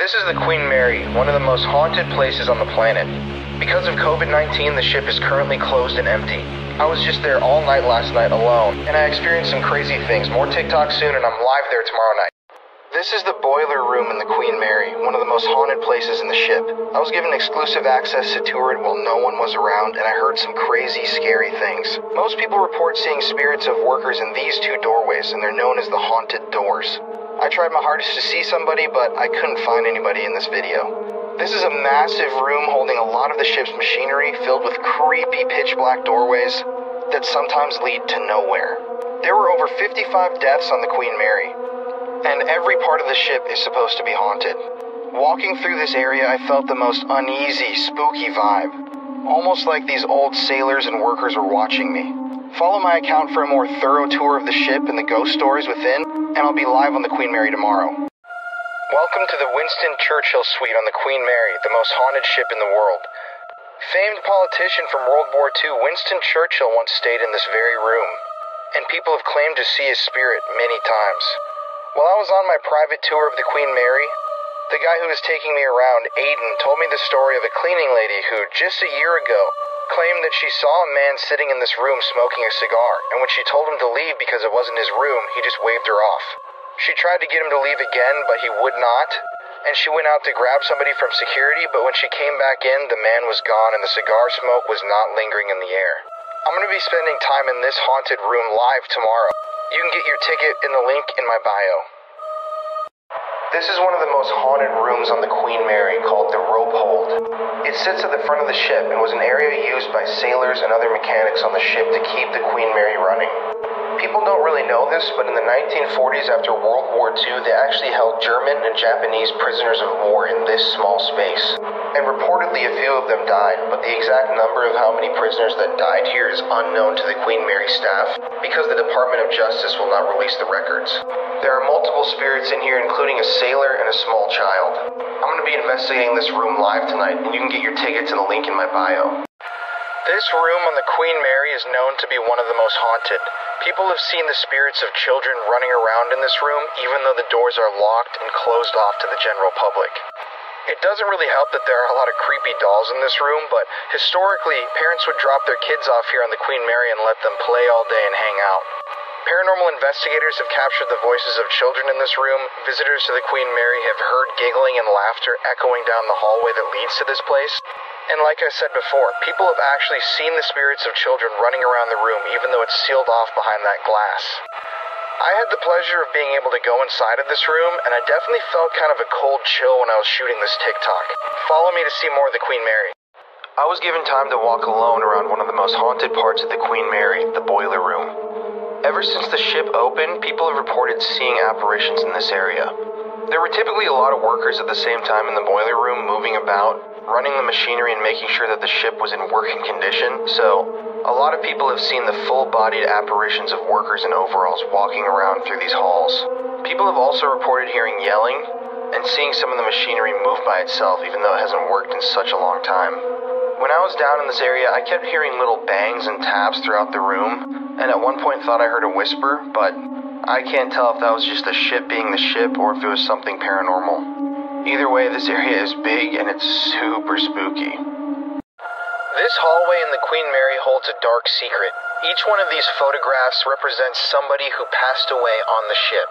This is the Queen Mary, one of the most haunted places on the planet. Because of COVID-19, the ship is currently closed and empty. I was just there all night last night alone, and I experienced some crazy things. More TikTok soon, and I'm live there tomorrow night. This is the boiler room in the Queen Mary, one of the most haunted places in the ship. I was given exclusive access to tour it while no one was around, and I heard some crazy, scary things. Most people report seeing spirits of workers in these two doorways, and they're known as the haunted doors. I tried my hardest to see somebody, but I couldn't find anybody in this video. This is a massive room holding a lot of the ship's machinery, filled with creepy pitch-black doorways that sometimes lead to nowhere. There were over 55 deaths on the Queen Mary, and every part of the ship is supposed to be haunted. Walking through this area, I felt the most uneasy, spooky vibe. Almost like these old sailors and workers were watching me. Follow my account for a more thorough tour of the ship and the ghost stories within, and I'll be live on the Queen Mary tomorrow. Welcome to the Winston Churchill Suite on the Queen Mary, the most haunted ship in the world. Famed politician from World War II, Winston Churchill once stayed in this very room, and people have claimed to see his spirit many times. While I was on my private tour of the Queen Mary, the guy who was taking me around, Aiden, told me the story of a cleaning lady who, just a year ago, claimed that she saw a man sitting in this room smoking a cigar, and when she told him to leave because it wasn't his room, he just waved her off. She tried to get him to leave again, but he would not, and she went out to grab somebody from security, but when she came back in, the man was gone and the cigar smoke was not lingering in the air. I'm going to be spending time in this haunted room live tomorrow. You can get your ticket in the link in my bio. This is one of the most haunted rooms on the Queen Mary, called the rope hold. It sits at the front of the ship and was an area used by sailors and other mechanics on the ship to keep the Queen Mary running. People don't really know this, but in the 1940s after World War II, they actually held German and Japanese prisoners of war in this small space. And reportedly a few of them died, but the exact number of how many prisoners that died here is unknown to the Queen Mary staff, because the Department of Justice will not release the records. There are multiple spirits in here, including a sailor and a small child. I'm going to be investigating this room live tonight, and you can get your tickets in the link in my bio. This room on the Queen Mary is known to be one of the most haunted. People have seen the spirits of children running around in this room, even though the doors are locked and closed off to the general public. It doesn't really help that there are a lot of creepy dolls in this room, but historically, parents would drop their kids off here on the Queen Mary and let them play all day and hang out. Paranormal investigators have captured the voices of children in this room. Visitors to the Queen Mary have heard giggling and laughter echoing down the hallway that leads to this place. And like I said before, people have actually seen the spirits of children running around the room, even though it's sealed off behind that glass. I had the pleasure of being able to go inside of this room, and I definitely felt kind of a cold chill when I was shooting this TikTok. Follow me to see more of the Queen Mary. I was given time to walk alone around one of the most haunted parts of the Queen Mary, the boiler room. Ever since the ship opened, people have reported seeing apparitions in this area. There were typically a lot of workers at the same time in the boiler room moving about, running the machinery and making sure that the ship was in working condition, so a lot of people have seen the full-bodied apparitions of workers in overalls walking around through these halls. People have also reported hearing yelling and seeing some of the machinery move by itself, even though it hasn't worked in such a long time. When I was down in this area, I kept hearing little bangs and taps throughout the room, and at one point thought I heard a whisper, but I can't tell if that was just the ship being the ship or if it was something paranormal. Either way, this area is big and it's super spooky. This hallway in the Queen Mary holds a dark secret. Each one of these photographs represents somebody who passed away on the ship.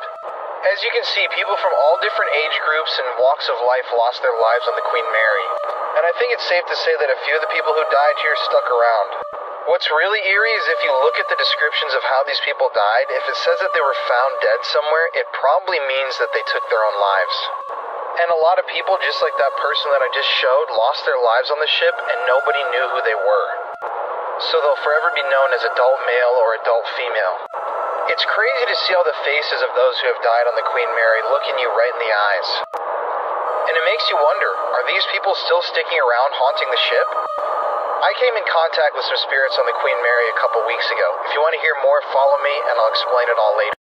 As you can see, people from all different age groups and walks of life lost their lives on the Queen Mary. And I think it's safe to say that a few of the people who died here stuck around. What's really eerie is if you look at the descriptions of how these people died, if it says that they were found dead somewhere, it probably means that they took their own lives. And a lot of people, just like that person that I just showed, lost their lives on the ship and nobody knew who they were. So they'll forever be known as adult male or adult female. It's crazy to see all the faces of those who have died on the Queen Mary looking you right in the eyes. And it makes you wonder, are these people still sticking around haunting the ship? I came in contact with some spirits on the Queen Mary a couple weeks ago. If you want to hear more, follow me and I'll explain it all later.